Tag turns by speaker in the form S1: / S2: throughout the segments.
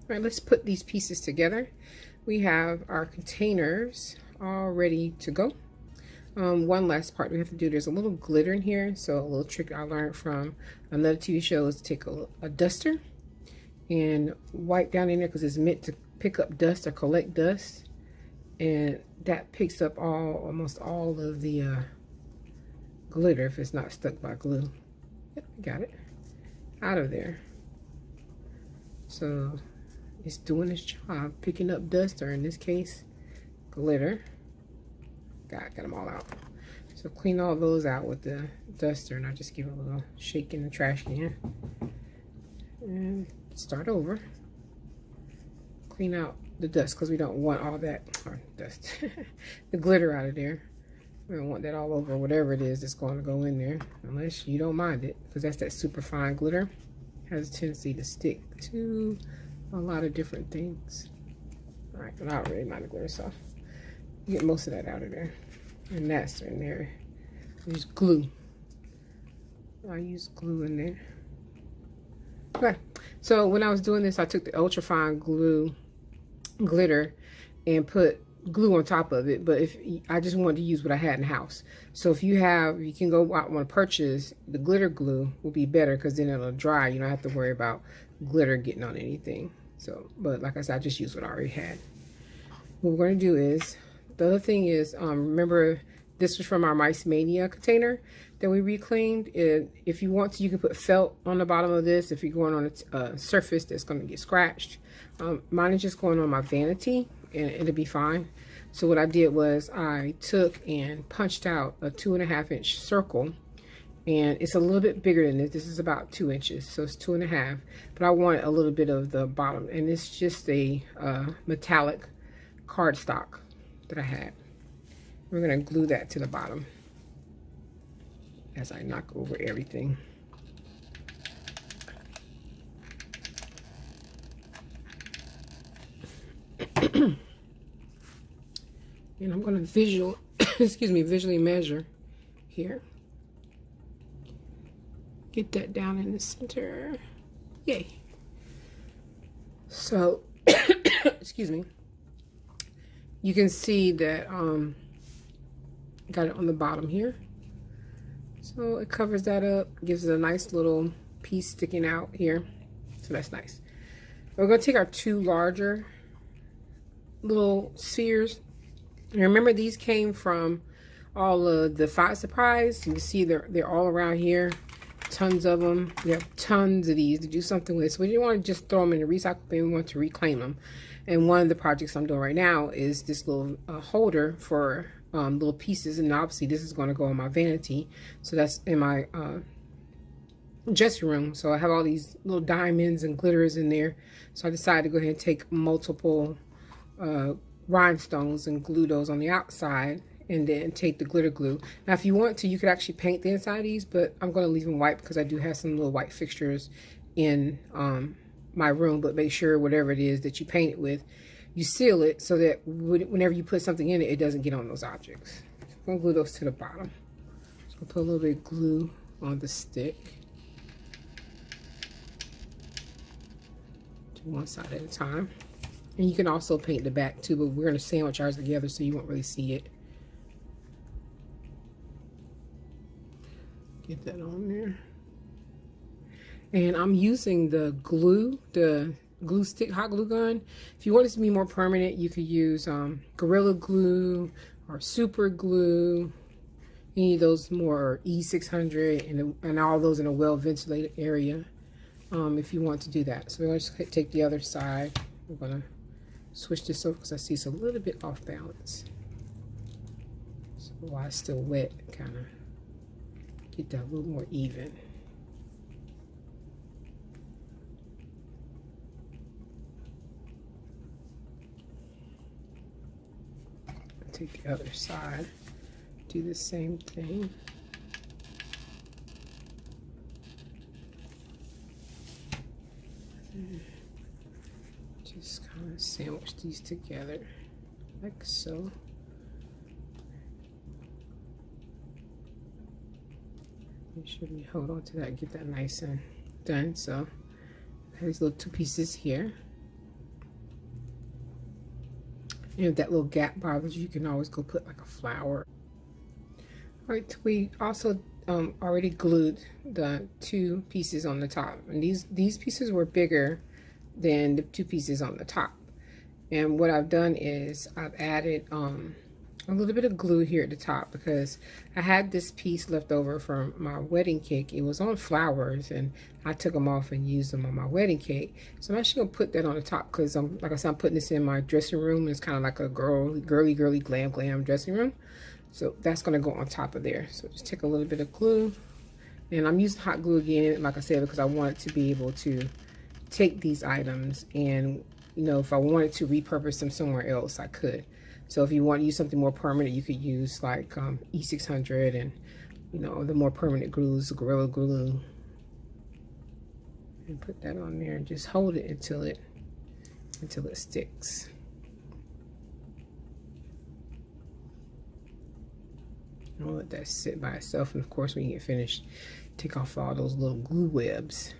S1: All right, let's put these pieces together. We have our containers all ready to go. One last part we have to do, there's a little glitter in here, so a little trick I learned from another TV show is to take a duster and wipe down in there, because it's meant to pick up dust or collect dust, and that picks up almost all of the glitter if it's not stuck by glue. Yep, got it out of there. So it's doing its job, picking up dust, or in this case glitter. Got them all out. So clean all those out with the duster, and I just give it a little shake in the trash can and start over. Clean out the dust, because we don't want all that dust the glitter out of there. We don't want that all over whatever it is that's going to go in there, unless you don't mind it, because that's that super fine glitter. It has a tendency to stick to a lot of different things. All right, but I don't really mind the glitter, so get most of that out of there. And that's in there. There's glue. I use glue in there. Okay, so when I was doing this, I took the ultra fine glitter and put glue on top of it. But if I just wanted to use what I had in the house, so if you can go out and want to purchase the glitter glue, will be better, because then it'll dry. You don't have to worry about glitter getting on anything. So, but like I said, I just used what I already had. What we're going to do is, the other thing is, remember this was from our Mice Mania container that we reclaimed. If you want to, you can put felt on the bottom of this if you're going on a surface that's going to get scratched. Mine is just going on my Vanity, and it'll be fine. So what I did was I took and punched out a 2.5-inch circle, and it's a little bit bigger than this. This is about 2 inches, so it's 2.5. But I want a little bit of the bottom, and it's just a metallic cardstock that I had. We're going to glue that to the bottom as I knock over everything. And I'm going to visually measure here. Get that down in the center. Yay. So, excuse me. You can see that got it on the bottom here. So it covers that up, gives it a nice little piece sticking out here. So that's nice. We're going to take our two larger little spheres. And remember, these came from all of the Five Surprise. You can see they're all around here. Tons of them. We have tons of these to do something with. So we didn't want to just throw them in the recycle bin. We want to reclaim them. And one of the projects I'm doing right now is this little holder for little pieces. And obviously this is going to go on my Vanity. So that's in my dressing room. So I have all these little diamonds and glitters in there. So I decided to go ahead and take multiple rhinestones and glue those on the outside, and then take the glitter glue. Now if you want to, you could actually paint the inside of these, but I'm going to leave them white because I do have some little white fixtures in my room. But make sure whatever it is that you paint it with, you seal it so that whenever you put something in it, it doesn't get on those objects. So I'm going to glue those to the bottom. So I'll put a little bit of glue on the stick. Do one side at a time. And you can also paint the back too, but we're going to sandwich ours together so you won't really see it. Get that on there. And I'm using the glue stick, hot glue gun. If you want this to be more permanent, you could use Gorilla Glue or Super Glue. Any of those more E600 and all those in a well-ventilated area if you want to do that. So we're going to take the other side. We're going to switch this over because I see it's a little bit off balance. So while it's still wet, kind of get that a little more even. Take the other side, do the same thing. Just kind of sandwich these together like so. Make sure we hold on to that, get that nice and done. So I have these little two pieces here. And if that little gap bothers you, you can always go put like a flower. All right, we also already glued the 2 pieces on the top, and these pieces were bigger than the 2 pieces on the top. And what I've done is I've added a little bit of glue here at the top, because I had this piece left over from my wedding cake. It was on flowers and I took them off and used them on my wedding cake. So I'm actually gonna put that on the top, because like I said, I'm putting this in my dressing room. It's kind of like a girly glam dressing room. So that's gonna go on top of there. So just take a little bit of glue, and I'm using hot glue again, like I said, because I want to be able to take these items, and you know, if I wanted to repurpose them somewhere else, I could. So if you want to use something more permanent, you could use like E600 and, you know, the more permanent glues, Gorilla Glue. And put that on there and just hold it until it sticks. I'll let that sit by itself, and of course when you get finished, take off all those little glue webs.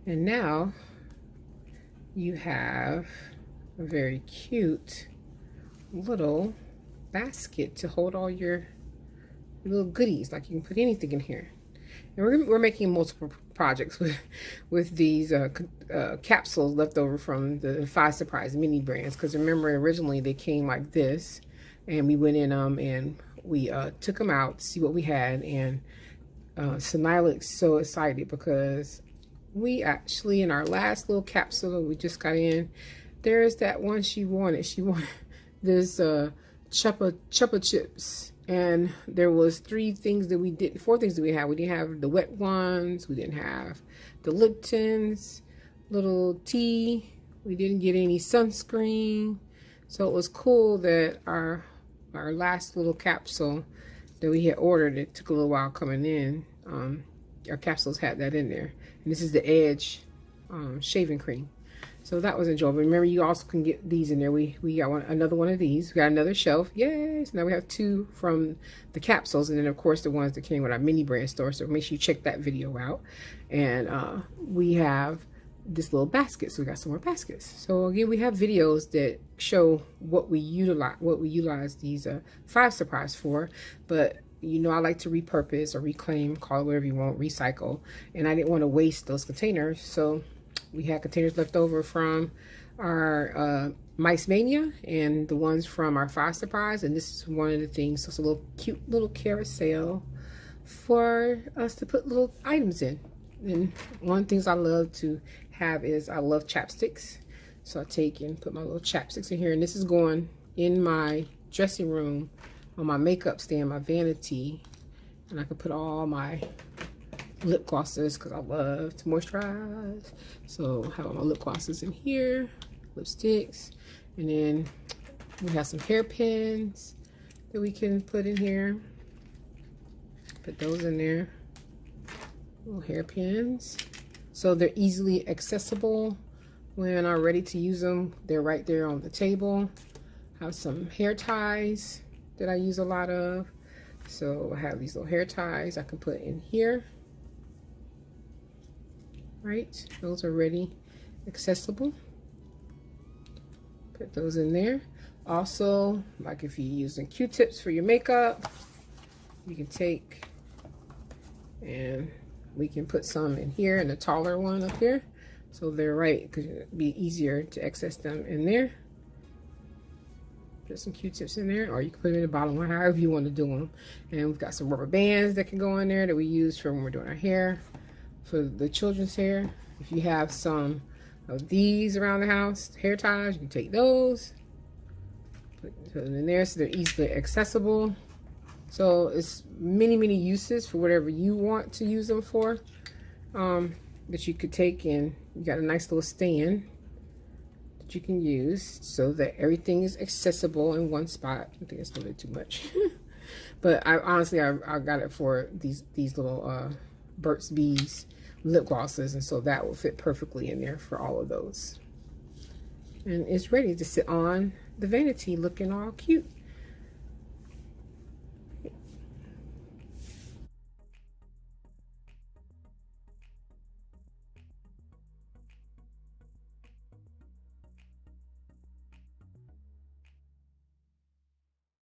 S1: And now you have a very cute little basket to hold all your little goodies. Like, you can put anything in here. And we're making multiple projects with these capsules left over from the 5 Surprise mini brands, because remember originally they came like this, and we went in them and we took them out to see what we had. And Nyla's so excited, because we actually, in our last little capsule we just got in, there's that one she wanted. She wanted this chupa chips, and there was 4 things that we had. We didn't have the wet ones, we didn't have the Lipton's little tea, we didn't get any sunscreen. So it was cool that our last little capsule that we had ordered, it took a little while coming in, our capsules had that in there. And this is the Edge shaving cream. So that was enjoyable. Remember, you also can get these in there. We got another one of these. We got another shelf. Yay! So now we have 2 from the capsules, and then of course the ones that came with our mini brand store. So make sure you check that video out. And we have this little basket. So we got some more baskets. So again, we have videos that show what we utilize these 5 Surprise for. But you know, I like to repurpose or reclaim, call it whatever you want, recycle. And I didn't want to waste those containers, so we had containers left over from our Mice Mania and the ones from our 5 Surprise, and this is one of the things. So it's a little cute little carousel for us to put little items in. And one of the things I love to have is I love chapsticks. So I take and put my little chapsticks in here, and this is going in my dressing room on my makeup stand, my Vanity, and I can put all my lip glosses, because I love to moisturize. So I have all my lip glosses in here, lipsticks, and then we have some hairpins that we can put in here. Put those in there, little hairpins, so they're easily accessible when I'm ready to use them. They're right there on the table. I have some hair ties that I use a lot of. So I have these little hair ties I can put in here. Right, those are ready, accessible. Put those in there. Also, like if you're using Q-tips for your makeup, you can take and we can put some in here, and a taller one up here. So they're right, because it'd be easier to access them in there. Put some Q-tips in there, or you can put them in the bottom one, however you want to do them. And we've got some rubber bands that can go in there that we use for when we're doing our hair, for the children's hair. If you have some of these around the house, hair ties, you can take those, put them in there so they're easily accessible. So it's many uses for whatever you want to use them for, that you could take, and you got a nice little stand that you can use so that everything is accessible in one spot. I think it's a little bit too much. But I honestly got it for these little Burt's Bees lip glosses, and so that will fit perfectly in there for all of those. And it's ready to sit on the Vanity looking all cute.